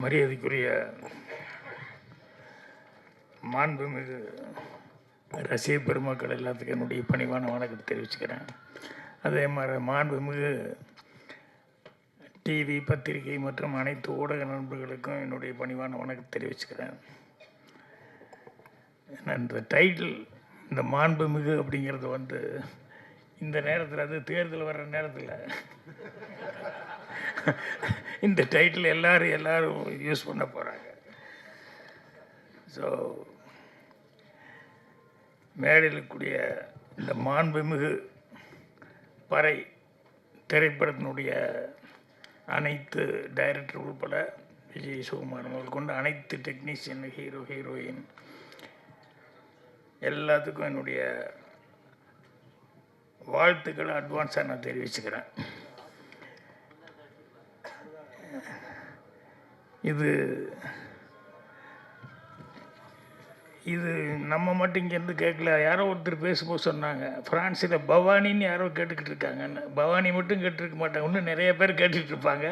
மரியாதைக்குரிய மாண்புமிகு ரசிக பெருமக்கள் எல்லாத்துக்கும் என்னுடைய பணிவான வணக்கத்தை தெரிவிச்சுக்கிறேன். அதே மாதிரி மாண்புமிகு டிவி, பத்திரிகை மற்றும் அனைத்து ஊடக நண்பர்களுக்கும் என்னுடைய பணிவான வணக்கத்தை தெரிவிச்சுக்கிறேன். இந்த டைட்டில், இந்த மாண்புமிகு அப்படிங்கிறது இந்த நேரத்தில், அது தேர்தல் வர்ற நேரத்தில் இந்த டைட்டில் எல்லாரும் யூஸ் பண்ண போகிறாங்க. ஸோ மேடையில் கூடிய இந்த மாண்புமிகு பறை திரைப்படத்தினுடைய அனைத்து டைரக்டர் உட்பட விஜய் சுகுமார் முதல் கொண்டு அனைத்து டெக்னீஷியன், ஹீரோ, ஹீரோயின் எல்லாத்துக்கும் என்னுடைய வாழ்த்துக்களை அட்வான்ஸாக நான் தெரிவிச்சுக்கிறேன். இது நம்ம மட்டும் இங்கேருந்து கேட்கல. யாரோ ஒருத்தர் பேசும்போது சொன்னாங்க, ஃப்ரான்ஸில் பவானின்னு யாரோ கேட்டுக்கிட்டு இருக்காங்கன்னு. பவானி மட்டும் கேட்டுருக்க மாட்டாங்க, இன்னும் நிறைய பேர் கேட்டுக்கிட்டு இருப்பாங்க.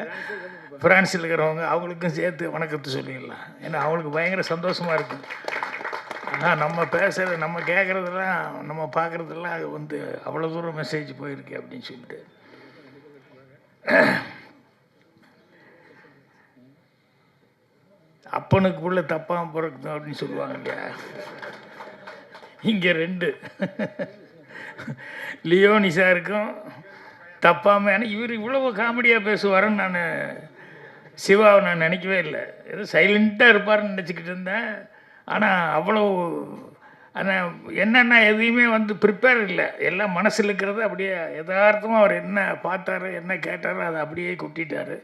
ஃப்ரான்ஸில் இருக்கிறவங்க அவங்களுக்கும் சேர்த்து வணக்கத்தை சொல்லிடலாம். ஏன்னா அவங்களுக்கு பயங்கர சந்தோஷமாக இருக்கும். ஆனால் நம்ம பேசுகிறது, நம்ம கேட்குறதெல்லாம், நம்ம பார்க்குறதெல்லாம் அது அவ்வளோ தூரம் மெசேஜ் போயிருக்கு அப்படின்னு சொல்லிட்டு அப்பனுக்கு உள்ள தப்பாமல் பிறக்கணும் அப்படின்னு சொல்லுவாங்க இல்லையா. இங்கே 2 லியோனிஸாருக்கும் தப்பாமல். ஆனால் இவர் இவ்வளவு காமெடியாக பேசுவாருன்னு நான் சிவாவை நான் நினைக்கவே இல்லை. ஏதோ சைலண்ட்டாக இருப்பார்னு நினச்சிக்கிட்டு இருந்தேன். ஆனால் அவ்வளோ, ஆனால் என்னென்னா எதையுமே ப்ரிப்பேர் இல்லை. எல்லாம் மனசில் இருக்கிறது அப்படியே யதார்த்தமாக அவர் என்ன பார்த்தாரு, என்ன கேட்டாரோ அதை அப்படியே கொட்டிட்டார்.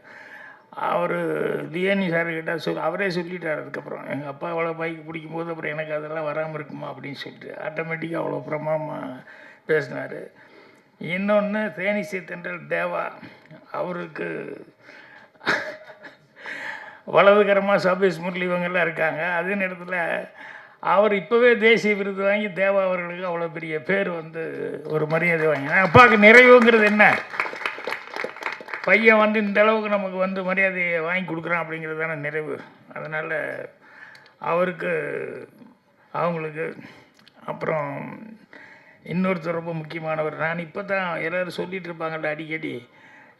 அவர் லியோனி சார்கிட்ட அவரே சொல்லிட்டார். அதுக்கப்புறம் எங்கள் அப்பா அவ்வளோ பைக் பிடிக்கும்போது அப்புறம் எனக்கு அதெல்லாம் வராமல் இருக்குமா அப்படின்னு சொல்லிட்டு ஆட்டோமேட்டிக்காக அவ்வளோ பிரமாதமாக பேசினார். இன்னொன்று தேனிசை தென்றல் தேவா, அவருக்கு வலதுகரமாக சபேஷ் முரளி இவங்கெல்லாம் இருக்காங்க. அதே நேரத்தில் அவர் இப்போவே தேசிய விருது வாங்கி தேவா அவர்களுக்கு அவ்வளோ பெரிய பேர் ஒரு மரியாதை வாங்கி, அப்பாவுக்கு நிறைவுங்கிறது என்ன, பையன் இந்த அளவுக்கு நமக்கு மரியாதையை வாங்கி கொடுக்குறான் அப்படிங்கிறது தானே நிறைவு. அதனால் அவருக்கு, அவங்களுக்கு. அப்புறம் இன்னொருத்தர் ரொம்ப முக்கியமானவர், நான் இப்போ தான் எல்லோரும் சொல்லிகிட்டு இருப்பாங்கள்ல அடிக்கடி,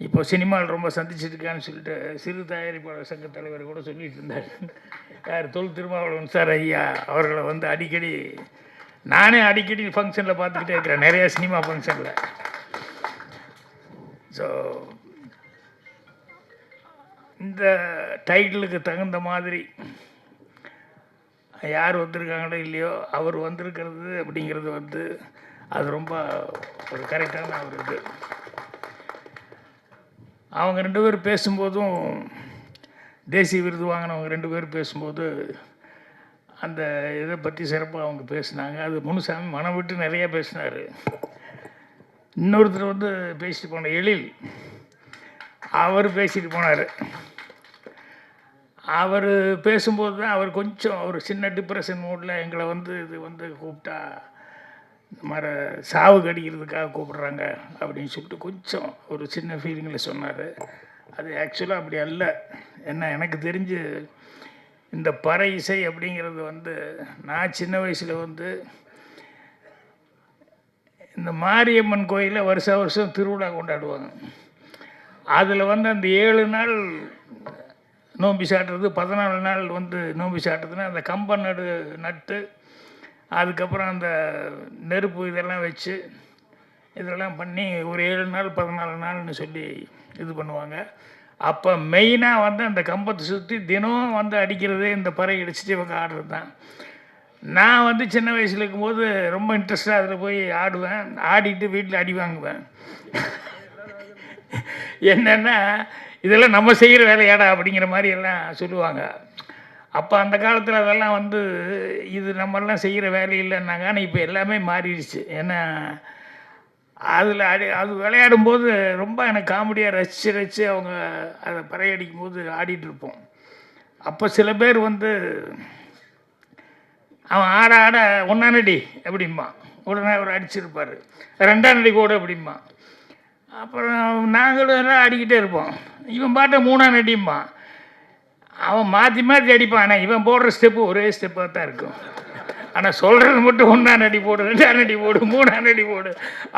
இப்போ சினிமாவில் ரொம்ப சந்திச்சிருக்கான்னு சொல்லிட்டு சிறு தயாரிப்பாளர் சங்க தலைவர் கூட சொல்லிகிட்டு இருந்தார். யார், தொல் திருமாவளவன் சார் ஐயா அவர்களை அடிக்கடி, நானே அடிக்கடி ஃபங்க்ஷனில் பார்த்துக்கிட்டே இருக்கிறேன், நிறையா சினிமா ஃபங்க்ஷனில். ஸோ இந்த டைட்டிலுக்கு தகுந்த மாதிரி யார் வந்திருக்காங்களோ இல்லையோ, அவர் வந்திருக்கிறது அப்படிங்கிறது அது ரொம்ப ஒரு கரெக்டான ஒரு இது. அவங்க 2 பேர் பேசும்போதும், தேசிய விருது வாங்கினவங்க 2 பேர் பேசும்போது அந்த இதை பற்றி சிறப்பாக அவங்க பேசினாங்க. அது முனுசாமி மனம் விட்டு நிறையா பேசினார். இன்னொருத்தர் பேசிட்டு போன எழில், அவர் பேசிட்டு போனார். அவர் பேசும்போது தான் அவர் கொஞ்சம் ஒரு சின்ன டிப்ரெஷன் மூடில் எங்களை இது கூப்பிட்டா இந்த மாதிரி சாவு கடிக்கிறதுக்காக கூப்பிட்றாங்க அப்படின்னு சொல்லிட்டு கொஞ்சம் ஒரு சின்ன ஃபீலிங்கில் சொன்னார். அது ஆக்சுவலாக அப்படி அல்ல. என்ன, எனக்கு தெரிஞ்சு இந்த பறை இசை அப்படிங்கிறது நான் சின்ன வயசில் இந்த மாரியம்மன் கோயிலில் வருஷம் திருவிழா கொண்டாடுவாங்க. அதில் அந்த 7 நாள் நோம்பி சாட்டுறது, 14 நாள் நோம்பி சாட்டுறதுன்னா அந்த கம்பம் நட்டு அதுக்கப்புறம் அந்த நெருப்பு இதெல்லாம் வச்சு இதெல்லாம் பண்ணி ஒரு 7 நாள் 14 நாள்னு சொல்லி இது பண்ணுவாங்க. அப்போ மெயினாக அந்த கம்பத்தை சுற்றி தினம் அடிக்கிறதே இந்த பறை அடிச்சுட்டு இவங்க ஆடுறது தான். நான் சின்ன வயசில் இருக்கும்போது ரொம்ப இன்ட்ரெஸ்டாக அதில் போய் ஆடுவேன். ஆடிட்டு வீட்டில் அடி வாங்குவேன். என்னென்னா, இதெல்லாம் நம்ம செய்கிற வேலையாடா அப்படிங்கிற மாதிரி எல்லாம் சொல்லுவாங்க. அப்போ அந்த காலத்தில் அதெல்லாம் இது நம்மெல்லாம் செய்கிற வேலை இல்லைன்னாங்க. ஆனால் இப்போ எல்லாமே மாறிடுச்சு. ஏன்னா அதில் அது விளையாடும்போது ரொம்ப எனக்கு காமெடியாக ரசித்து அவங்க அதை பறையடிக்கும்போது ஆடிட்டுருப்போம். அப்போ சில பேர் அவன் ஆட 1ஆம் அடி அப்படிம்பான், உடனே அவர் அடிச்சிருப்பார். 2ஆம் அடி கூட அப்படிம்பான். அப்புறம் நாங்களும் எல்லாம் ஆடிக்கிட்டே இருப்போம். இவன் பாட்டை 3ஆம் அடிம்பான். அவன் மாற்றி மாற்றி அடிப்பான். ஆனால் இவன் போடுற ஸ்டெப்பு ஒரே ஸ்டெப்பாக தான் இருக்கும். ஆனால் சொல்கிறது மட்டும் 1 அடி போடு, 2 அடி போடு, 3 அடி போடு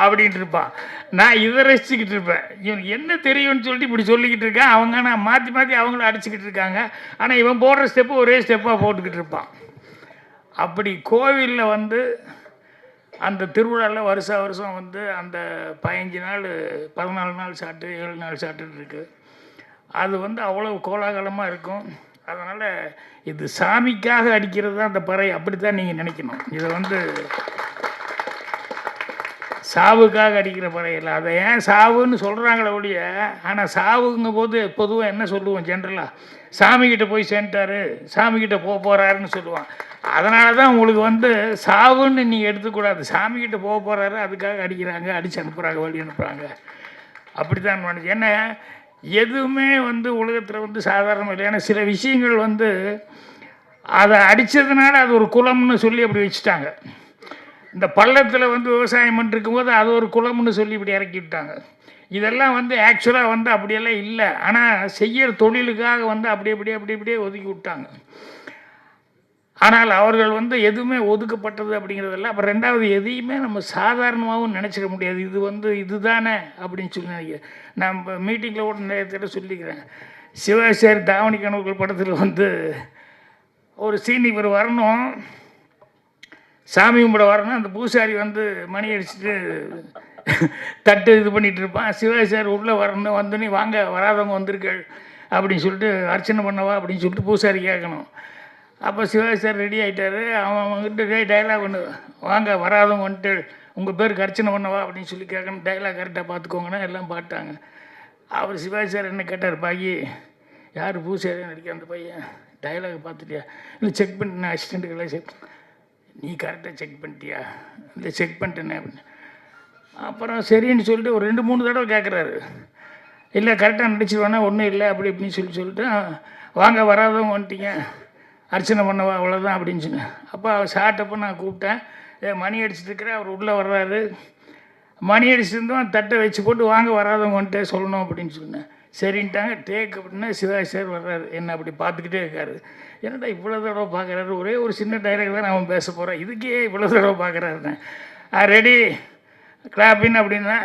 அப்படின்ட்டு இருப்பான். நான் இதை ரசிச்சுக்கிட்டு இருப்பேன். இவன் என்ன தெரியும்னு சொல்லிட்டு இப்படி சொல்லிக்கிட்டு இருக்கான். அவங்க நான் மாற்றி மாற்றி அவங்களும் அடிச்சுக்கிட்டு இருக்காங்க. ஆனால் இவன் போடுற ஸ்டெப்பு ஒரே ஸ்டெப்பாக போட்டுக்கிட்டு இருப்பான். அப்படி கோவிலில் வந்து அந்த திருவிழாவில் வருஷம் வந்து அந்த 15 நாள் 14 நாள் சாட்டு 7 நாள் சாட்டுன்னு இருக்குது. அது வந்து அவ்வளோ கோலாகலமாக இருக்கும். அதனால் இது சாமிக்காக அடிக்கிறது தான் அந்த பறை, அப்படித்தான் நீங்கள் நினைக்கணும். இதை வந்து சாவுக்காக அடிக்கிற பறை இல்லை. அதை ஏன் சாவுன்னு சொல்கிறாங்களே ஒழிய, ஆனால் சாவுங்கும் போது பொதுவாக என்ன சொல்லுவோம், ஜென்ரலாக சாமிக்கிட்ட போய் சேர்ந்துட்டாரு, சாமிக்கிட்ட போகிறாருன்னு சொல்லுவான். அதனால தான் உங்களுக்கு வந்து சாவுன்னு நீங்கள் எடுத்துக்கூடாது. சாமிக்கிட்ட போகிறாரு, அதுக்காக அடிக்கிறாங்க, அடித்து அனுப்புகிறாங்க, வழி அனுப்புகிறாங்க. அப்படி தான் நினச்சி. ஏன்னா எதுவுமே வந்து உலகத்தில் வந்து சாதாரணம் இல்லை. ஏன்னா சில விஷயங்கள் வந்து அதை அடித்ததுனால அது ஒரு குலம்னு சொல்லி அப்படி வச்சுட்டாங்க. இந்த பள்ளத்தில் வந்து விவசாயம் பண்ணிருக்கும் போது அது ஒரு குலம்னு சொல்லி இப்படி இறக்கி விட்டாங்க. இதெல்லாம் வந்து ஆக்சுவலாக வந்து அப்படியெல்லாம் இல்லை. ஆனால் செய்கிற தொழிலுக்காக வந்து அப்படியே ஒதுக்கி விட்டாங்க. ஆனால் அவர்கள் வந்து எதுவுமே ஒதுக்கப்பட்டது அப்படிங்கிறதெல்லாம். அப்புறம் ரெண்டாவது, எதையுமே நம்ம சாதாரணமாகவும் நினச்சிக்க முடியாது. இது வந்து இதுதானே அப்படின்னு சொல்லி நினைக்கிறேன். நான் இப்போ மீட்டிங்கில் கூட நிறைய சொல்லிக்கிறேன். சிவாச்சாரி தாவணி கனவுகள் படத்தில் வந்து ஒரு சீன், இவர் வரணும், சாமி கும்பிட வரணும். அந்த பூசாரி வந்து மணி அடிச்சுட்டு தட்டு இது பண்ணிகிட்டு இருப்பான். சிவாச்சாரி உள்ளே வரணும், வந்து நீ வாங்க வராதவங்க வந்திருக்கள் அப்படின்னு சொல்லிட்டு அர்ச்சனை பண்ணவா அப்படின்னு சொல்லிட்டு பூசாரி கேட்கணும். அப்போ சிவாச்சாரி ரெடி ஆகிட்டார். அவன்கிட்ட டைலாக் ஒன்று, வாங்க வராதவங்க வந்துட்டு உங்கள் பேருக்கு அர்ச்சனை பண்ணவா அப்படின்னு சொல்லி கேட்கணும். டைலாக் கரெக்டாக பார்த்துக்கோங்கன்னா எல்லாம் பாட்டாங்க. அவர் சிவாச்சாரி என்ன கேட்டார், பாக்கி யார் பூசாரி நடிக்க அந்த பையன், டைலாக் பார்த்துட்டியா, இல்லை செக் பண்ணிட்டேன், அசிஸ்டண்ட்டுக்கெல்லாம் செக், நீ கரெக்டாக செக் பண்ணிட்டியா, இல்லை செக் பண்ணிட்டேனே அப்படின்னு. அப்புறம் சரின்னு சொல்லிட்டு ஒரு 2-3 தடவை கேட்குறாரு. இல்லை கரெக்டாக நடிச்சிடுவானா, ஒன்றும் இல்லை அப்படி இப்படின்னு சொல்லிட்டு வாங்க வராதவங்க வந்துட்டீங்க அர்ச்சனை பண்ணவா அவ்வளோதான் அப்படின்னு சொன்னேன். அப்போ அவர் சாட்டப்போ நான் கூப்பிட்டேன், மணி அடிச்சுட்டுருக்கிறேன், அவர் உள்ளே வர்றாரு, மணி அடிச்சுருந்தோம், தட்டை வச்சு போட்டு வாங்க வராதவங்க வந்துட்டே சொல்லணும் அப்படின்னு சொன்னேன். சரின்ட்டாங்க. டேக் அப்படின்னா சிவாஜி சார் வர்றாரு, என்ன அப்படி பார்த்துக்கிட்டே இருக்காரு. என்னடா இவ்வளோ தடவை பார்க்குறாரு, ஒரே ஒரு சின்ன டைலாக் தான் அவன் பேச போகிறான், இதுக்கே இவ்வளோ தடவை பார்க்குறாருன்னு. ரெடி கிளாப்பின் அப்படின்னா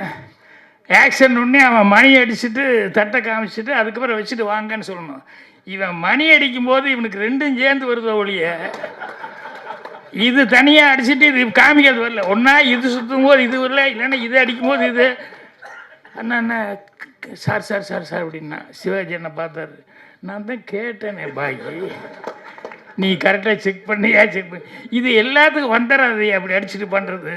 ஆக்ஷன் ஒன்றே அவன் மணி அடிச்சுட்டு தட்டை காமிச்சிட்டு அதுக்கப்புறம் வச்சுட்டு வாங்கன்னு சொல்லணும். இவன் மணி அடிக்கும்போது இவனுக்கு 2ம் சேர்ந்து வருதோ ஒழிய, இது தனியாக அடிச்சுட்டு இது காமிக்கிறது வரல. ஒன்றா இது சுற்றும் போது இது வரல, இல்லைன்னா இது அடிக்கும்போது இது. அண்ணா சார் சார் சார் சார் அப்படின்னா சிவாஜி என்னை பார்த்தாரு. நான் தான் கேட்டேனே பாக்கி, நீ கரெக்டாக செக் பண்ணியா செக் பண்ணி, இது எல்லாத்துக்கும் வந்துடாது அப்படி அடிச்சுட்டு பண்ணுறது.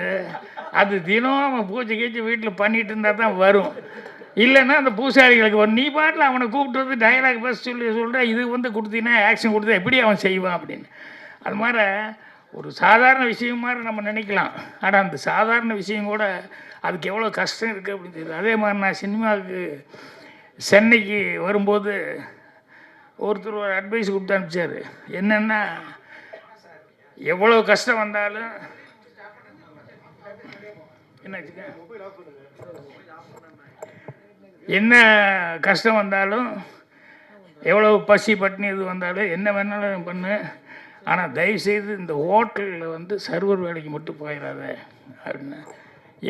அது தினம் அவன் பூஜை கீச்சு வீட்டில் பண்ணிகிட்டு இருந்தால் தான் வரும். இல்லைன்னா அந்த பூசாரிகளுக்கு வரும். நீ பாட்டில் அவனை கூப்பிட்டு வந்து டைலாக் பேச சொல்கிற, இது வந்து கொடுத்தீங்கன்னா ஆக்ஷன் கொடுத்தா எப்படி அவன் செய்வான் அப்படின்னு. அது மாதிரி ஒரு சாதாரண விஷயம் மாதிரி நம்ம நினைக்கலாம். ஆனால் அந்த சாதாரண விஷயம் கூட அதுக்கு எவ்வளோ கஷ்டம் இருக்குது அப்படின்னு தெரியுது. அதே மாதிரி நான் சினிமாவுக்கு சென்னைக்கு வரும்போது ஒருத்தர் ஒரு அட்வைஸ் கொடுத்து அனுப்பிச்சார். என்னென்னா, எவ்வளோ கஷ்டம் வந்தாலும் என்ன கஷ்டம் வந்தாலும், எவ்வளோ பசி பட்டினி இது வந்தாலும், என்ன வேணாலும் பண்ணு, ஆனால் தயவுசெய்து இந்த ஹோட்டலில் வந்து சர்வர் வேலைக்கு மட்டும் போயிடாத அப்படின்னு.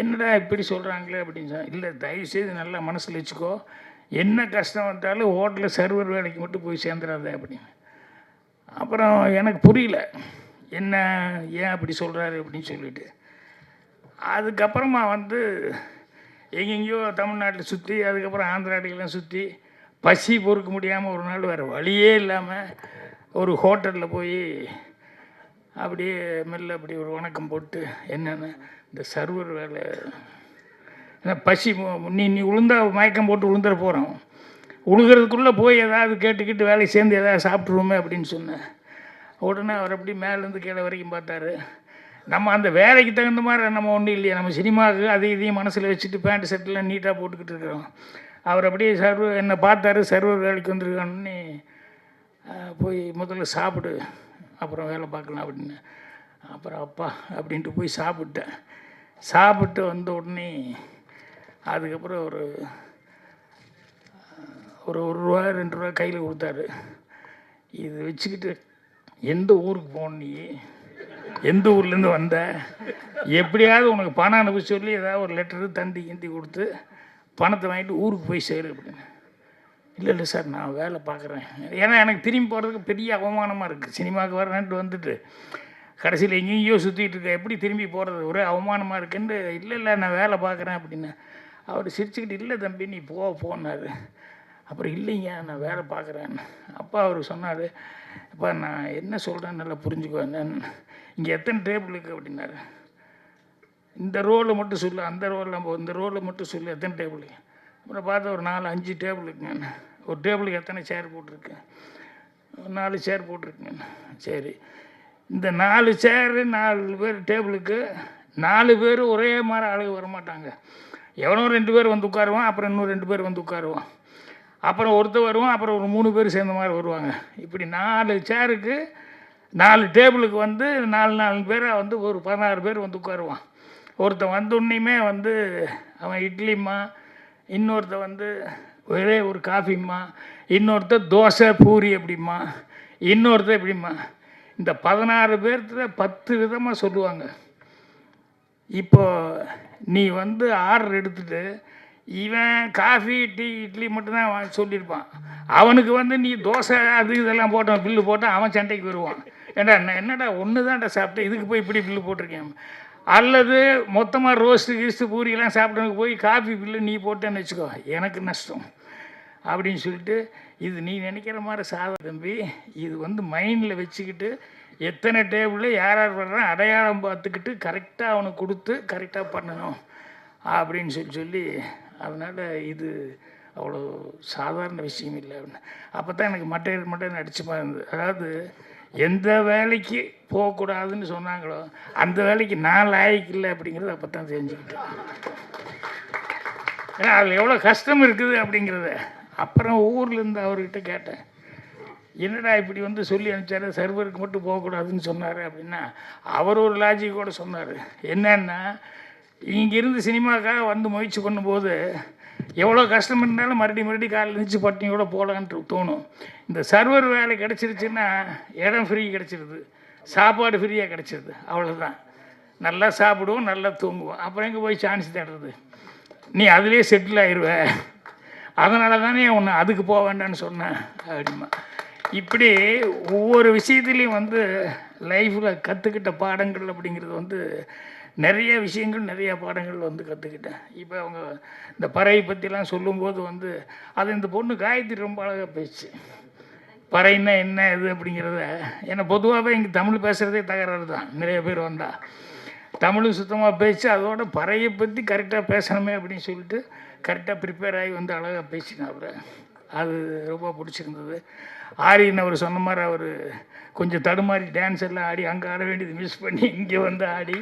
என்னடா இப்படி சொல்கிறாங்களே அப்படின்னு சொன்னால், இல்லை தயவுசெய்து நல்லா மனசில் வச்சுக்கோ, என்ன கஷ்டம் வந்தாலும் ஹோட்டலில் சர்வர் வேலைக்கு மட்டும் போய் சேர்ந்துடாத அப்படின்னு. அப்புறம் எனக்கு புரியல, என்ன ஏன் அப்படி சொல்கிறாரு அப்படின்னு சொல்லிட்டு. அதுக்கப்புறமா வந்து எங்கெங்கேயோ தமிழ்நாட்டில் சுற்றி, அதுக்கப்புறம் ஆந்திராட்டிலாம் சுற்றி, பசி பொறுக்க முடியாமல் ஒரு நாள் வேறு வழியே இல்லாமல் ஒரு ஹோட்டலில் போய் அப்படியே மெல்ல அப்படி ஒரு வணக்கம் போட்டு, என்னென்ன இந்த சர்வர் வேலை, ஏன்னா பசி, நீ உளுந்தா மயக்கம் போட்டு உளுந்துட போகிறோம், உழுகிறதுக்குள்ளே போய் ஏதாவது கேட்டுக்கிட்டு வேலையை சேர்ந்து ஏதாவது சாப்பிட்ருவோமே அப்படின்னு சொன்னேன். உடனே அவர் அப்படி மேலேருந்து கீழே வரைக்கும் பார்த்தாரு. நம்ம அந்த வேலைக்கு தகுந்த மாதிரி நம்ம ஒன்றும் இல்லையா, நம்ம சினிமாவுக்கு அதை இதையும் மனசில் வச்சுட்டு பேண்ட் ஷர்ட்லாம் நீட்டாக போட்டுக்கிட்டு இருக்கிறோம். அவர் அப்படியே சர்வர் என்னை பார்த்தாரு, சர்வர் வேலைக்கு வந்துருக்கான்னு, போய் முதல்ல சாப்பிடு அப்புறம் வேலை பார்க்கலாம் அப்படின்னு. அப்புறம் அப்பா அப்படின்ட்டு போய் சாப்பிட்டேன். சாப்பிட்டு வந்த உடனே அதுக்கப்புறம் ஒரு ரூபா 2 ரூபா கையில் கொடுத்தாரு. இது வச்சுக்கிட்டு எந்த ஊருக்கு போன நீ, எந்த ஊர்லேருந்து வந்த, எப்படியாவது உனக்கு பணம் அனுப்ப சொல்லி ஏதாவது ஒரு லெட்டரு தந்தி கிந்தி கொடுத்து பணத்தை வாங்கிட்டு ஊருக்கு போய் சேரு அப்படின்னு. இல்லை சார் நான் வேலை பார்க்குறேன். ஏன்னா எனக்கு திரும்பி போகிறதுக்கு பெரிய அவமானமாக இருக்குது. சினிமாவுக்கு வரேன்ட்டு வந்துட்டு கடைசியில் எங்கேயோ சுற்றிட்டு இருக்க, எப்படி திரும்பி போகிறது, ஒரே அவமானமாக இருக்குன்னு. இல்லை நான் வேலை பார்க்குறேன் அப்படின்னு. அவர் சிரிச்சுக்கிட்டு, இல்லை தம்பி நீ போனார். அப்புறம் இல்லைங்க நான் வேலை பார்க்குறேன்னு. அப்பா அவர் சொன்னார், அப்பா நான் என்ன சொல்கிறேன்னு நல்லா புரிஞ்சுக்குவேன், இங்கே எத்தனை டேபிள் இருக்குது அப்படின்னாரு. இந்த ரோவில் மட்டும் சொல்லு, அந்த ரோவில் இந்த ரோவில் மட்டும் சொல்லு எத்தனை டேபிள். அப்புறம் பார்த்தா ஒரு 4-5 டேபிள் இருக்குங்க. ஒரு டேபிளுக்கு எத்தனை சேர் போட்டிருக்கு, 4 சேர் போட்டிருக்குங்க. சரி, இந்த 4 சேரு 4 பேர் டேபிளுக்கு 4 பேர் ஒரே மாதிரி ஆளுங்க வரமாட்டாங்க. எவனோ 2 பேர் வந்து உட்காருவான், அப்புறம் இன்னும் 2 பேர் வந்து உட்காருவான், அப்புறம் ஒருத்தர் வருவான், அப்புறம் ஒரு 3 பேர் சேர்ந்த மாதிரி வருவாங்க. இப்படி 4 சேருக்கு 4 டேபிளுக்கு வந்து 4 பேராக வந்து ஒரு 16 பேர் வந்து உட்காருவான். ஒருத்தன் வந்தோன்னையுமே வந்து அவன் இட்லிம்மா, இன்னொருத்தன் வந்து ஒரே ஒரு காஃபிம்மா, இன்னொருத்தர் தோசை பூரி அப்படிம்மா, இன்னொருத்தர் எப்படிம்மா. இந்த 16 பேர்த்துல 10 விதமாக சொல்லுவாங்க. இப்போ நீ வந்து ஆர்டர் எடுத்துகிட்டு இவன் காஃபி டீ இட்லி மட்டும்தான் சொல்லியிருப்பான். அவனுக்கு வந்து நீ தோசை அது இதெல்லாம் போட்டான், பில்லு போட்டால் அவன் சண்டைக்கு வருவான். ஏண்டா என்னடா ஒன்று தான்டா சாப்பிட்டேன், இதுக்கு போய் இப்படி பில்லு போட்டிருக்கேன். அல்லது மொத்தமாக ரோஸ்ட்டு கீஸ்ட்டு பூரியெல்லாம் சாப்பிட்டவனுக்கு போய் காஃபி பில்லு நீ போட்டேன்னு வச்சுக்கோ, எனக்கு நஷ்டம் அப்படின்னு சொல்லிட்டு, இது நீ நினைக்கிற மாதிரி சாதா தம்பி, இது வந்து மைண்டில் வச்சுக்கிட்டு எத்தனை டேபிளில் யார் வர்றான் அடையாளம் பார்த்துக்கிட்டு கரெக்டாக அவனுக்கு கொடுத்து கரெக்டாக பண்ணணும் அப்படின்னு சொல்லி அதனால் இது அவ்வளோ சாதாரண விஷயம் இல்லை அப்படின்னு. அப்போ தான் எனக்கு மட்டையர் அடிச்சுமா இருந்தது. அதாவது எந்த வேலைக்கு போகக்கூடாதுன்னு சொன்னாங்களோ அந்த வேலைக்கு நான் லாய்க்கு இல்லை அப்படிங்கிறது அப்போ தான் தெரிஞ்சுக்கிட்டேன். ஏன்னா அதில் எவ்வளோ கஷ்டம் இருக்குது அப்படிங்கிறத. அப்புறம் ஊர்லேருந்து அவர்கிட்ட கேட்டேன், என்னடா இப்படி வந்து சொல்லி அனுப்பிச்சாரு, சர்வருக்கு மட்டும் போகக்கூடாதுன்னு சொன்னார் அப்படின்னா. அவர் ஒரு லாஜிக்கோடு சொன்னார். என்னன்னா, இங்கேருந்து சினிமாக்காக வந்து முயற்சி பண்ணும்போது எவ்வளோ கஷ்டம் இருந்தாலும் மறுபடியும் காலையில் இருந்துச்சு பட்டினியோட போகலான்ட்டு தோணும். இந்த சர்வர் வேலை கிடச்சிருச்சுன்னா இடம் ஃப்ரீ கிடச்சிருது, சாப்பாடு ஃப்ரீயாக கிடச்சிருது, அவ்வளோதான். நல்லா சாப்பிடுவோம், நல்லா தூங்குவோம், அப்புறம் எங்கே போய் சான்ஸ் தேடுறது, நீ அதுலேயே செட்டில் ஆயிடுவ, அதனால தானே உன்னை அதுக்கு போக வேண்டான்னு சொன்னேன் அப்படிமா. இப்படி ஒவ்வொரு விஷயத்துலேயும் வந்து லைஃப்பில் கற்றுக்கிட்ட பாடங்கள் அப்படிங்கிறது வந்து நிறைய விஷயங்கள், நிறைய பாடங்கள் வந்து கற்றுக்கிட்டேன். இப்போ அவங்க இந்த பறவை பற்றிலாம் சொல்லும்போது வந்து அது இந்த பொண்ணு காயத்ரி ரொம்ப அழகாக பேச்சு. பறைன்னா என்ன இது அப்படிங்கிறத. ஏன்னா பொதுவாகவே இங்கே தமிழ் பேசுகிறதே தகராறு தான். நிறைய பேர் வந்தால் தமிழும் சுத்தமாக பேச்சு, அதோட பறையை பற்றி கரெக்டாக பேசணுமே அப்படின்னு சொல்லிட்டு கரெக்டாக ப்ரிப்பேர் ஆகி வந்து அழகாக பேசினேன் அவரை. அது ரொம்ப பிடிச்சிருந்தது. ஆரின்னு அவர் சொன்ன மாதிரி அவர் கொஞ்சம் தடுமாறி டான்ஸ் எல்லாம் ஆடி அங்கே ஆட வேண்டியது மிஸ் பண்ணி இங்கே வந்து ஆடி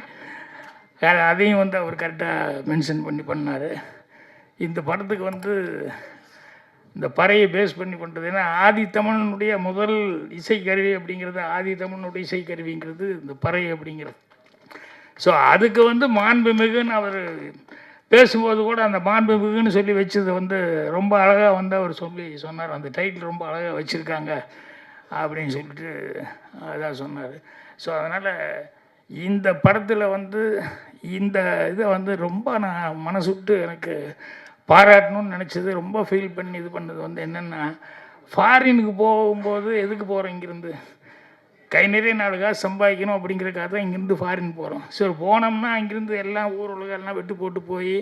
அதையும் வந்து அவர் கரெக்டாக மென்ஷன் பண்ணார். இந்த படத்துக்கு வந்து இந்த பறையை பேஸ் பண்ணி பண்ணுறது. ஏன்னா ஆதித்தமிழனுடைய முதல் இசைக்கருவி அப்படிங்கிறது, ஆதித்தமிழனுடைய இசைக்கருவிங்கிறது இந்த பறை அப்படிங்கிறது. ஸோ அதுக்கு வந்து மாண்புமிகுன்னு அவர் பேசும்போது கூட அந்த மாண்புமிகுன்னு சொல்லி வச்சது வந்து ரொம்ப அழகாக வந்து அவர் சொன்னார். அந்த டைட்டில் ரொம்ப அழகாக வச்சுருக்காங்க அப்படின்னு சொல்லிட்டு அதான் சொன்னார். ஸோ அதனால் இந்த படத்தில் வந்து இந்த இதை வந்து ரொம்ப நான் மனசுட்டு எனக்கு பாராட்டணும்னு நினச்சது, ரொம்ப ஃபீல் பண்ணி இது பண்ணது வந்து என்னென்னா, ஃபாரினுக்கு போகும்போது எதுக்கு போகிறோம், இங்கேருந்து கை நிறைய 4 காசு சம்பாதிக்கணும் அப்படிங்கிறதுக்காக தான் இங்கேருந்து ஃபாரின் போகிறோம். சரி போனோம்னா அங்கேருந்து எல்லாம் ஊர் உலகெல்லாம் வெட்டு போட்டு போய்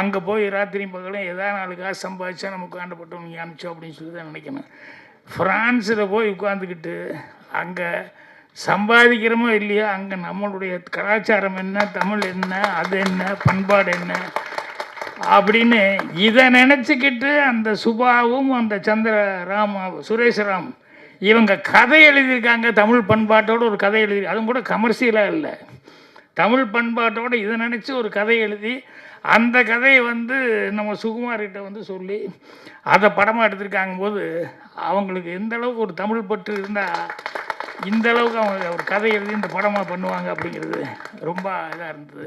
அங்கே போய் ராத்திரி பகலும் ஏதாவது 4 காசு சம்பாதிச்சா நமக்கு ஆண்டப்பட்டவங்க அனுப்பிச்சோம் அப்படின்னு சொல்லி தான் நினைக்கணும். ஃப்ரான்ஸில் போய் உட்காந்துக்கிட்டு அங்கே சம்பாதிக்கிறோமோ இல்லையோ அங்கே நம்மளுடைய கலாச்சாரம் என்ன, தமிழ் என்ன, அது என்ன, பண்பாடு என்ன அப்படின்னு இதை நினச்சிக்கிட்டு அந்த சுபாவும் அந்த சுரேஷ்ராம் இவங்க கதை எழுதியிருக்காங்க. தமிழ் பண்பாட்டோடு ஒரு கதை எழுதி, அதுவும் கூட கமர்ஷியலாக இல்லை, தமிழ் பண்பாட்டோடு இதை நினச்சி ஒரு கதை எழுதி அந்த கதையை வந்து நம்ம சுகுமார்கிட்ட வந்து சொல்லி அதை படமாக எடுத்திருக்காங்க போது அவங்களுக்கு எந்த அளவுக்கு ஒரு தமிழ் பற்று இருந்தால் இந்த அளவுக்கு அவங்க ஒரு கதை எழுதி இந்த படமாக பண்ணுவாங்க அப்படிங்கிறது ரொம்ப இதாக இருந்தது.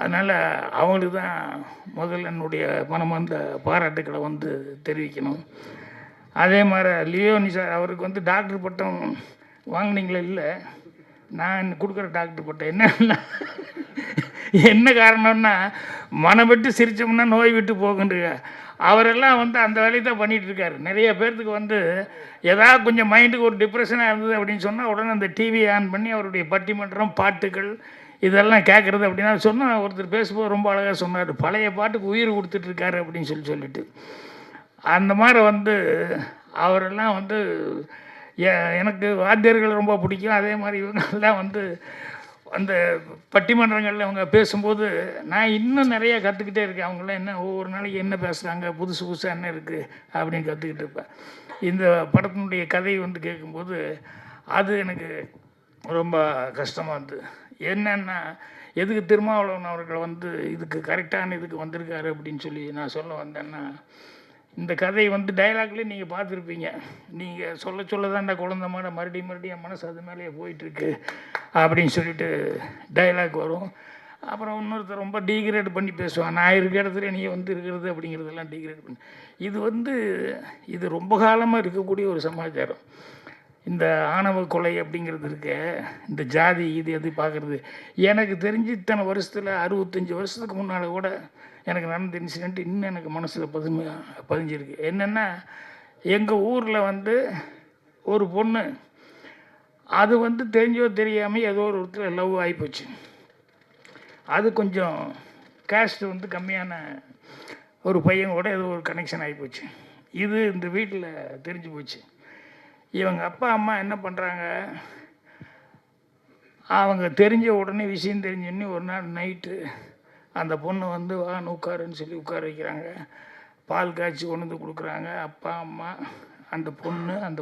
அதனால் அவங்களுக்கு தான் முதல்ல என்னுடைய மனமார்ந்த பாராட்டுக்களை வந்து தெரிவிக்கணும். அதே மாதிரி லியோனி சார், அவருக்கு வந்து டாக்டர் பட்டம் வாங்கினீங்களே? இல்லை, நான் கொடுக்குற டாக்டர் பட்டம். என்ன காரணம்னா, மனம் விட்டு சிரித்தோம்னா நோய் விட்டு போகுன்றியா. அவரெல்லாம் வந்து அந்த வேலையை தான் பண்ணிகிட்ருக்காரு. நிறைய பேர்த்துக்கு வந்து ஏதாவது கொஞ்சம் மைண்டுக்கு ஒரு டிப்ரெஷனாக இருந்தது அப்படின்னு சொன்னால் உடனே அந்த டிவி ஆன் பண்ணி அவருடைய பட்டிமன்றம், பாட்டுகள் இதெல்லாம் கேட்குறது. அப்படின்னா சொன்னால் ஒருத்தர் பேசும்போது ரொம்ப அழகாக சொன்னார், பழைய பாட்டுக்கு உயிர் கொடுத்துட்ருக்காரு அப்படின்னு சொல்லிட்டு. அந்த மாதிரி வந்து அவரெல்லாம் வந்து எனக்கு வாத்தியர்கள் ரொம்ப பிடிக்கும். அதே மாதிரி இவங்கெல்லாம் வந்து அந்த பட்டிமன்றங்களில் அவங்க பேசும்போது நான் இன்னும் நிறையா கற்றுக்கிட்டே இருக்கேன். அவங்களாம் என்ன ஒவ்வொரு நாளைக்கு என்ன பேசுகிறாங்க, புதுசு புதுசாக என்ன இருக்குது அப்படின்னு கற்றுக்கிட்டு இருப்பேன். இந்த படத்தினுடைய கதை வந்து கேட்கும்போது அது எனக்கு ரொம்ப கஷ்டமாக இருந்தது. என்னென்னா, எதுக்கு திருமாவளவன் அவர்கள் வந்து இதுக்கு கரெக்டான இதுக்கு வந்திருக்காரு அப்படின்னு சொல்லி நான் சொல்ல வந்தேன்னா, இந்த கதை வந்து டைலாக்லேயே நீங்கள் பார்த்துருப்பீங்க. நீங்கள் சொல்ல தான்டா குழந்த மாட மறுபடியும் என் மனசு அது மேலேயே போயிட்டுருக்கு அப்படின்னு சொல்லிட்டு டைலாக் வரும். அப்புறம் இன்னொருத்தர் ரொம்ப டீக்ரேட் பண்ணி பேசுவான், நான் இருக்கிற இடத்துல நீ வந்து இருக்கிறது அப்படிங்கிறதெல்லாம் டீக்ரேட் பண்ணி. இது ரொம்ப காலமாக இருக்கக்கூடிய ஒரு சமாச்சாரம். இந்த ஆணவ கொலை அப்படிங்கிறது இருக்க, இந்த ஜாதி இது எது பார்க்குறது, எனக்கு தெரிஞ்சு இத்தனை வருஷத்தில் 65 வருஷத்துக்கு முன்னால் கூட எனக்கு நடந்த இன்சிடெண்ட் இன்னும் எனக்கு மனசில் பதிஞ்சிருக்கு. என்னென்னா, எங்கள் ஊரில் வந்து ஒரு பொண்ணு, அது வந்து தெரிஞ்சோ தெரியாமல் ஏதோ ஒரு ஒருத்தர் லவ் ஆகிப்போச்சு. அது கொஞ்சம் கேஸ்ட் வந்து கம்மியான ஒரு பையன் கூட ஏதோ ஒரு கனெக்ஷன் ஆகிப்போச்சு. இது இந்த வீட்டில் தெரிஞ்சு போச்சு. இவங்க அப்பா அம்மா என்ன பண்ணுறாங்க, அவங்க தெரிஞ்ச உடனே விஷயம் தெரிஞ்சோடனே ஒரு நாள் நைட்டு அந்த பொண்ணு வந்து வான்னு உட்காருன்னு சொல்லி உட்கார வைக்கிறாங்க. பால் காய்ச்சி கொண்டு வந்து கொடுக்குறாங்க. அப்பா அம்மா, அந்த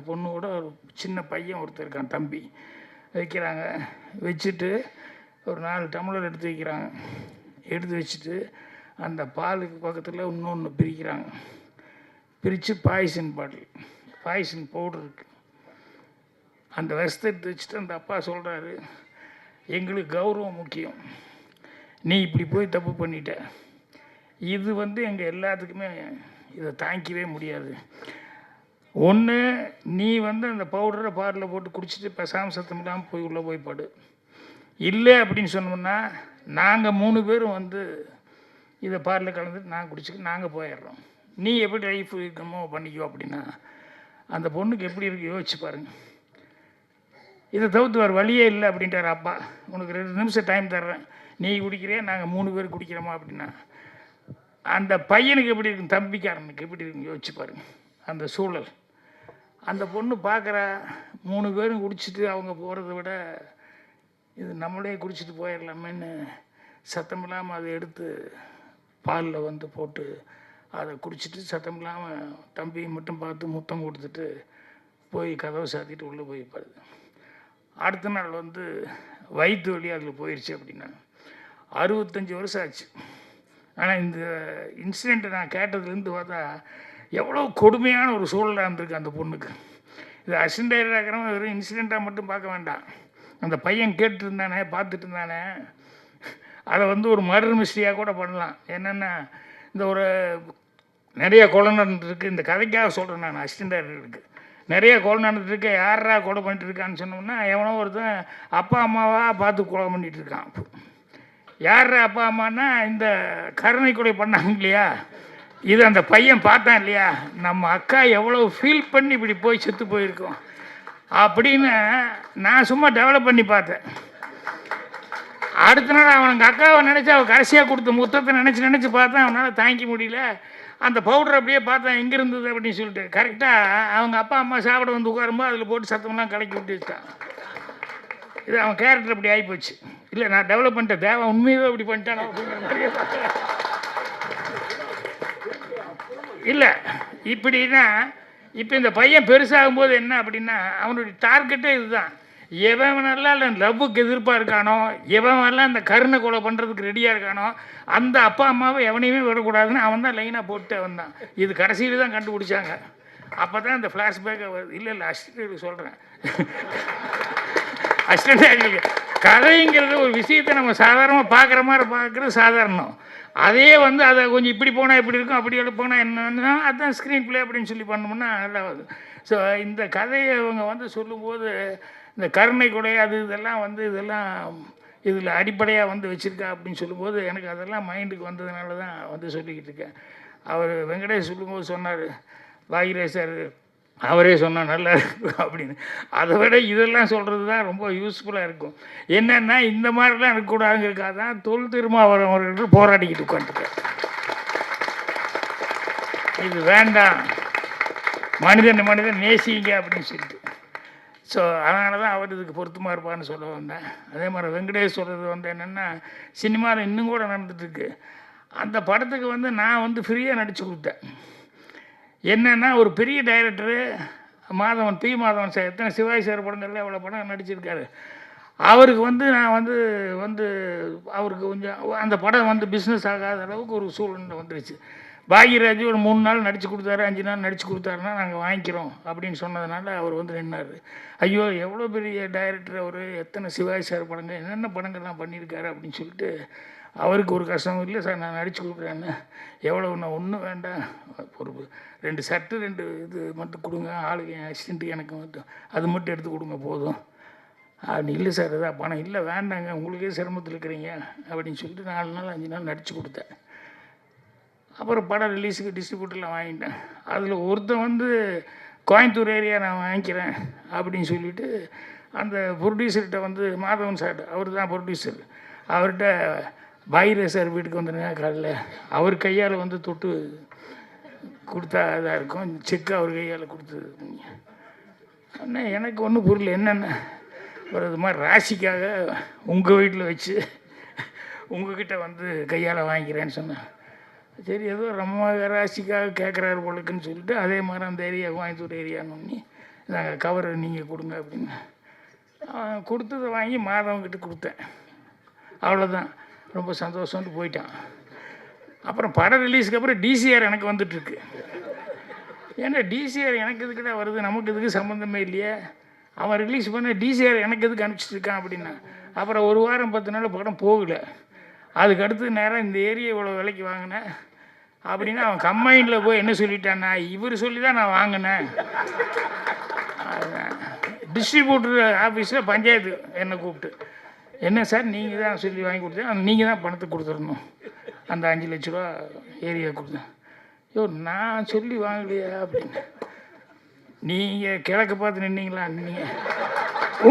பொண்ணோட ஒரு சின்ன பையன் ஒருத்தர் இருக்கான், தம்பி, வைக்கிறாங்க. வச்சுட்டு ஒரு 4 டம்ளர் எடுத்து வைக்கிறாங்க. எடுத்து வச்சுட்டு அந்த பாலுக்கு பக்கத்தில் இன்னொன்று பிரிக்கிறாங்க. பிரித்து பாய்சன் பவுடர் இருக்குது. அந்த விஷத்தை எடுத்து வச்சுட்டு அந்த அப்பா சொல்கிறாரு, எங்களுக்கு கௌரவம் முக்கியம், நீ இப்படி போய் தப்பு பண்ணிட்ட. இது வந்து எங்கள் எல்லாத்துக்குமே இதை தாங்கிக்கவே முடியாது. ஒன்று, நீ வந்து அந்த பவுடரை பாலில் போட்டு குடிச்சிட்டு பேசாமல் சத்தம் இல்லாமல் போய் உள்ளே போய் படு. இல்லை அப்படின்னு சொன்னோம்னா நாங்கள் 3 பேரும் வந்து இதை பாலில் கலந்துட்டு நாங்கள் குடிச்சிட்டு நாங்கள் போயிடுறோம். நீ எப்படி லைஃப் இருக்கணுமோ பண்ணிக்கோ அப்படின்னா அந்த பொண்ணுக்கு எப்படி இருக்கு யோசிச்சு பாருங்கள். இதை தவிர்த்து வேறு வழியே இல்லை அப்படின்ட்டார் அப்பா. உனக்கு 2 நிமிஷம் டைம் தர்றேன், நீ குடிக்கிறியா, நாங்கள் 3 பேர் குடிக்கிறோமா அப்படின்னா அந்த பையனுக்கு எப்படி இருக்கும், தம்பிக்காரனுக்கு எப்படி இருக்குன்னு யோசிச்சு பாருங்க அந்த சூழல். அந்த பொண்ணு பார்க்குறா, 3 பேரும் குடிச்சிட்டு அவங்க போகிறத விட இது நம்மளே குடிச்சிட்டு போயிடலாமேன்னு சத்தம் இல்லாமல் அதை எடுத்து பாலில் வந்து போட்டு அதை குடிச்சிட்டு சத்தம் இல்லாமல் தம்பியை மட்டும் பார்த்து முத்தம் கொடுத்துட்டு போய் கதவை சாத்திட்டு உள்ளே போய் பாருது. அடுத்த நாள் வந்து வயிற்று வலி அதில் போயிடுச்சு அப்படின்னா 65 வருஷம் ஆச்சு. ஆனால் இந்த இன்சிடெண்ட்டை நான் கேட்டதுலேருந்து பார்த்தா எவ்வளோ கொடுமையான ஒரு சூழலாக இருந்திருக்கு அந்த பொண்ணுக்கு. இது அசிஸ்டன்ட் டைரக்டராக வெறும் இன்சிடெண்ட்டாக மட்டும் பார்க்க வேண்டாம். அந்த பையன் கேட்டுருந்தானே, பார்த்துட்டு இருந்தானே, அதை வந்து ஒரு மர்டர் மிஸ்ட்ரியாக கூட பண்ணலாம். என்னென்னா, இந்த ஒரு நிறைய கொலை நடந்துருக்கு. இந்த கதைக்காக சொல்கிறேன் நான், அசிஸ்டன்ட் டைரக்டருக்கு நிறைய கொலை நடந்துட்டுருக்கு, யாரா கொலை பண்ணிட்டு இருக்கான்னு சொன்னோம்னா எவனோ ஒருத்தன் அப்பா அம்மாவாக பார்த்து கொலை பண்ணிகிட்டு இருக்கான். யார் அப்பா அம்மானா இந்த கருணை கொலை பண்ணாங்க இல்லையா, இது அந்த பையன் பார்த்தான் இல்லையா, நம்ம அக்கா எவ்வளோ ஃபீல் பண்ணி இப்படி போய் செத்து போயிருக்கோம் அப்படின்னு நான் சும்மா டெவலப் பண்ணி பார்த்தேன். அடுத்த நாள் அவனுக்கு அக்காவை நினச்சி அவள் கடைசியாக கொடுத்த முத்தத்தை நினச்சி பார்த்தேன். அவனால் தாங்கிக்க முடியல. அந்த பவுடர் அப்படியே பார்த்தேன் எங்கே இருந்தது அப்படின்னு சொல்லிட்டு கரெக்டாக அவங்க அப்பா அம்மா சாப்பிட வந்து உட்காரும்போது அதில் போட்டு சத்தமெல்லாம் கலக்கி விட்டு வச்சுட்டான். இது அவன் கேரக்டர் அப்படி ஆகிப்போச்சு. இல்லை, நான் டெவலப் பண்ணிட்டேன், தேவை உண்மையாகவே அப்படி பண்ணிட்டானோ அப்படிங்கிற மாதிரியே பார்த்தேன். இல்லை, இப்படின்னா இப்போ இந்த பையன் பெருசாகும்போது என்ன அப்படின்னா அவனுடைய டார்கெட்டே இதுதான். எவனெல்லாம் லவ்வுக்கு எதிர்ப்பாக இருக்கானோ, எவனெல்லாம் இந்த கருணை கொலை பண்ணுறதுக்கு ரெடியாக இருக்கானோ, அந்த அப்பா அம்மாவை எவனையுமே விடக்கூடாதுன்னு அவன் தான் லைனாக போட்டு வந்தான். இது கடைசியில் தான் கண்டுபிடிச்சாங்க. அப்போ தான் இந்த ஃப்ளாஷ்பேக்கை வருது. இல்லை அசிஸ்டன்ட் சொல்கிறேன், அசிஸ்டன்ட் கதைங்கிறது ஒரு விஷயத்தை நம்ம சாதாரணமாக பார்க்குற மாதிரி பார்க்குறது சாதாரணம். அதே வந்து அதை கொஞ்சம் இப்படி போனால் இப்படி இருக்கும், அப்படி போனால் என்னன்னா அதுதான் ஸ்க்ரீன் ப்ளே அப்படின்னு சொல்லி பண்ணோம்னா நல்லா வருது. ஸோ இந்த கதையை அவங்க வந்து சொல்லும்போது இந்த கருணை கொடை அது இதெல்லாம் வந்து இதெல்லாம் இதில் அடிப்படையாக வந்து வச்சுருக்கா அப்படின்னு சொல்லும்போது எனக்கு அதெல்லாம் மைண்டுக்கு வந்ததுனால தான் வந்து சொல்லிக்கிட்டு இருக்கேன். அவர் வெங்கடேஷ் சொல்லும்போது சொன்னார், பாகிராஜ் சார் அவரே சொன்னால் நல்லா இருக்கும் அப்படின்னு. அதை விட இதெல்லாம் சொல்கிறது தான் ரொம்ப யூஸ்ஃபுல்லாக இருக்கும். என்னென்னா இந்த மாதிரிலாம் இருக்கக்கூடாதுங்கிறதுக்காக தான் தொல் திருமாவளவன் அவர்கள் போராடிக்கிட்டு உட்காந்துருக்கேன். இது வேண்டாம், மனிதன் நேசிங்க அப்படின்னு சொல்லிட்டு. ஸோ அதனால தான் அவர் இதுக்கு பொருத்தமாக இருப்பான்னு சொல்ல வந்தேன். அதே மாதிரி வெங்கடேஷ் சொல்கிறது வந்து என்னென்னா சினிமாவில் இன்னும் கூட நடந்துகிட்ருக்கு. அந்த படத்துக்கு வந்து நான் வந்து ஃப்ரீயாக நடித்து கொடுத்தேன். என்னென்னா ஒரு பெரிய director Madhavan, P Madhavan sir, எத்தனை சிவாஜி சார் படங்கள்ல எவ்வளோ படம் நடிச்சிருக்காரு. அவருக்கு வந்து நான் வந்து அவருக்கு கொஞ்சம் அந்த படம் வந்து பிஸ்னஸ் ஆகாத அளவுக்கு ஒரு சூழ்நிலை வந்துருச்சு. பாகியராஜ் ஒரு 3 நாள் நடித்து கொடுத்தாரு, 5 நாள் நடித்து கொடுத்தாருன்னா நாங்கள் வாங்கிக்கிறோம் அப்படின்னு சொன்னதுனால அவர் வந்து நின்னார். ஐயோ எவ்வளோ பெரிய டைரக்டர் அவர், எத்தனை சிவாஜி சார் படங்கள் என்னென்ன படங்கள்லாம் பண்ணியிருக்காரு அப்படின்னு சொல்லிட்டு அவருக்கு ஒரு கஷ்டம். இல்லை சார் நான் நடித்து கொடுக்குறேன்னு. எவ்வளோ, நான் ஒன்றும் வேண்டாம், ஒரு 2 ஷர்ட்டு 2 இது மட்டும் கொடுங்க, ஆளுக்கு என் அசிஸ்டண்ட்டு எனக்கு மட்டும் அது மட்டும் எடுத்து கொடுங்க போதும் அப்படி. இல்லை சார் அதான் பணம் இல்லை வேண்டாங்க, உங்களுக்கே சிரமத்தில் இருக்கிறீங்க அப்படின்னு சொல்லிட்டு 4 நாள் 5 நாள் நடித்து கொடுத்தேன். அப்புறம் படம் ரிலீஸுக்கு டிஸ்ட்ரிபியூட்டரில் வாங்கிட்டேன். அதில் ஒருத்தன் வந்து கோயம்புத்தூர் ஏரியா நான் வாங்கிக்கிறேன் அப்படின்னு சொல்லிவிட்டு அந்த ப்ரொடியூசர்கிட்ட வந்து மாதவன் சார், அவர் தான் ப்ரொடியூசர், அவர்கிட்ட பாகிராஜ் சார் வீட்டுக்கு வந்துடுங்க காலையில், அவர் கையால் வந்து தொட்டு கொடுத்தா இதாக இருக்கும், செக்கு அவர் கையால் கொடுத்தது. அண்ணா எனக்கு ஒன்றும் புரியல, என்னென்ன ஒரு இது மாதிரி ராசிக்காக உங்கள் வீட்டில் வச்சு உங்கள்கிட்ட வந்து கையால் வாங்கிக்கிறேன்னு சொன்னேன். சரி ஏதோ ரொம்ப ராசிக்காக கேட்குறாரு போலுக்குன்னு சொல்லிட்டு அதே மாதிரி அந்த ஏரியா கோயம்புத்தூர் ஏரியான்னு பண்ணி நாங்கள் கவரை நீங்கள் கொடுங்க அப்படின்னு கொடுத்ததை வாங்கி மாதவங்கிட்ட கொடுத்தேன். அவ்வளோதான், ரொம்ப சந்தோஷம்ட்டு போயிட்டான். அப்புறம் படம் ரிலீஸுக்கு அப்புறம் டிசிஆர் எனக்கு வந்துட்டுருக்கு. ஏன்னா டிசிஆர் எனக்கு எதுக்கிட்ட வருது, நமக்கு எதுக்கு சம்மந்தமே இல்லையே, அவன் ரிலீஸ் பண்ண டிசிஆர் எனக்கு எதுக்கு அனுப்பிச்சிட்ருக்கான் அப்படின்னா. அப்புறம் 1 வாரம் 10 நாள் படம் போகலை. அதுக்கடுத்து நேரம் இந்த ஏரியா இவ்வளோ விலைக்கு வாங்கினேன் அப்படின்னா அவன் கம்பைனில் போய் என்ன சொல்லிட்டான்னா, இவர் சொல்லி தான் நான் வாங்கினேன். டிஸ்ட்ரிபியூட்டர் ஆஃபீஸில் பஞ்சாயத்து என்னை கூப்பிட்டு, என்ன சார் நீங்கள் தான் சொல்லி வாங்கி கொடுத்தேன், நீங்கள் தான் பணத்தை கொடுத்துடணும், அந்த 5 லட்ச ரூபா ஏரியா கொடுத்தேன். ஐயோ நான் சொல்லி வாங்கலையா அப்படின்னு. நீங்கள் கிழக்கு பார்த்து நின்னீங்களா, நீங்கள்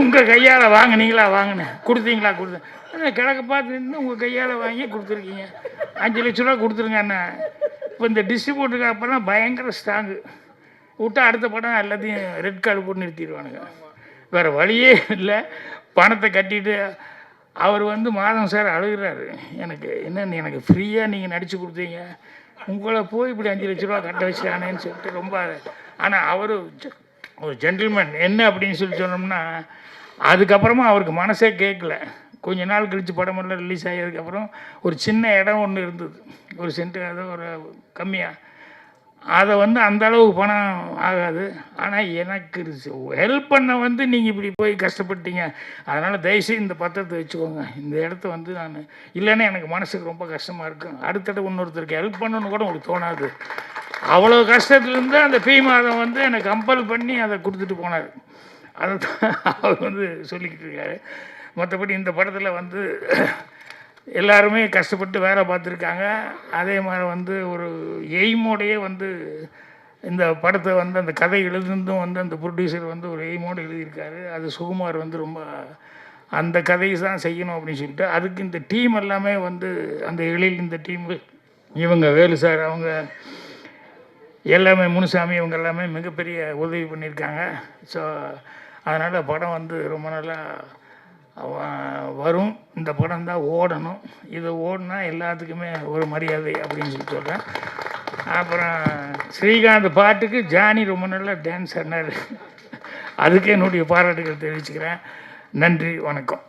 உங்கள் கையால் வாங்கினீங்களா, வாங்கினேன் கொடுத்தீங்களா, கொடுத்தேன். கிழக்கு பார்த்து நின்று உங்கள் கையால் வாங்கி கொடுத்துருக்கீங்க, 5 லட்ச ரூபா கொடுத்துருங்க அண்ணா. இப்போ இந்த டிஸ்ட்ரிபியூட்டருக்கு அப்போ தான் பயங்கர ஸ்ட்ராங்கு, விட்டா அடுத்த படம் எல்லாத்தையும் ரெட் கார்டு போட்டு நிறுத்திடுவானுங்க. வேறு வழியே இல்லை, பணத்தை கட்டிட்டு அவர் வந்து மாதம் சார் அழுகிறாரு, எனக்கு என்னென்னு எனக்கு ஃப்ரீயாக நீங்கள் நடித்து கொடுத்தீங்க, உங்களை போய் இப்படி 5 லட்ச ரூபா கட்ட வச்சுட்டானேன்னு சொல்லிட்டு ரொம்ப. ஆனால் அவர் ஒரு ஜென்டில்மேன் என்ன அப்படின்னு சொல்லி சொன்னோம்னா, அதுக்கப்புறமா அவருக்கு மனசே கேட்கல. கொஞ்ச நாள் கழித்து படமெல்லாம் ரிலீஸ் ஆகியதுக்கப்புறம் ஒரு சின்ன இடம் ஒன்று இருந்தது, ஒரு சென்ட்டு, அது ஒரு கம்மியாக, அதை வந்து அந்த அளவுக்கு பணம் ஆகாது. ஆனால் எனக்கு ஹெல்ப் பண்ண வந்து நீங்கள் இப்படி போய் கஷ்டப்பட்டீங்க, அதனால் தயவுசெய்து இந்த பத்திரத்தை வச்சுக்கோங்க, இந்த இடத்த வந்து நான் இல்லைன்னா எனக்கு மனசுக்கு ரொம்ப கஷ்டமாக இருக்கும், அடுத்தட இன்னொருத்தருக்கு ஹெல்ப் பண்ணணுன்னு கூட உங்களுக்கு தோணாது. அவ்வளோ கஷ்டத்துலேருந்து அந்த பி மாதம் வந்து என்னை கம்பல் பண்ணி அதை கொடுத்துட்டு போனார். அதை தான் அவர் வந்து சொல்லிக்கிட்டு இருக்காரு. மற்றபடி இந்த படத்தில் வந்து எல்லாருமே கஷ்டப்பட்டு வேலை பார்த்துருக்காங்க. அதே மாதிரி வந்து ஒரு எய்மோடையே வந்து இந்த படத்தை வந்து அந்த கதை எழுதுந்தும் வந்து அந்த ப்ரொடியூசர் வந்து ஒரு எய்மோடு எழுதியிருக்காரு. அது சுகுமார் வந்து ரொம்ப அந்த கதையை தான் செய்யணும் அப்படின்னு சொல்லிட்டு அதுக்கு இந்த டீம் எல்லாமே வந்து அந்த எழில், இந்த டீம், இவங்க வேலு சார், அவங்க எல்லாமே, முனுசாமி, இவங்க எல்லாமே மிகப்பெரிய உதவி பண்ணியிருக்காங்க. ஸோ அதனால் படம் வந்து ரொம்ப நல்லா வரும். இந்த படம் தான் ஓடணும், இது ஓடினா எல்லாத்துக்குமே ஒரு மரியாதை அப்படின்னு சொல்லி சொல்கிறேன். அப்புறம் ஸ்ரீகாந்த் பாட்டுக்கு ஜானி ரொம்ப நல்லா டான்ஸ் ஆடினார், அதுக்கு என்னுடைய பாராட்டுகள் தெரிவிச்சுக்கிறேன். நன்றி, வணக்கம்.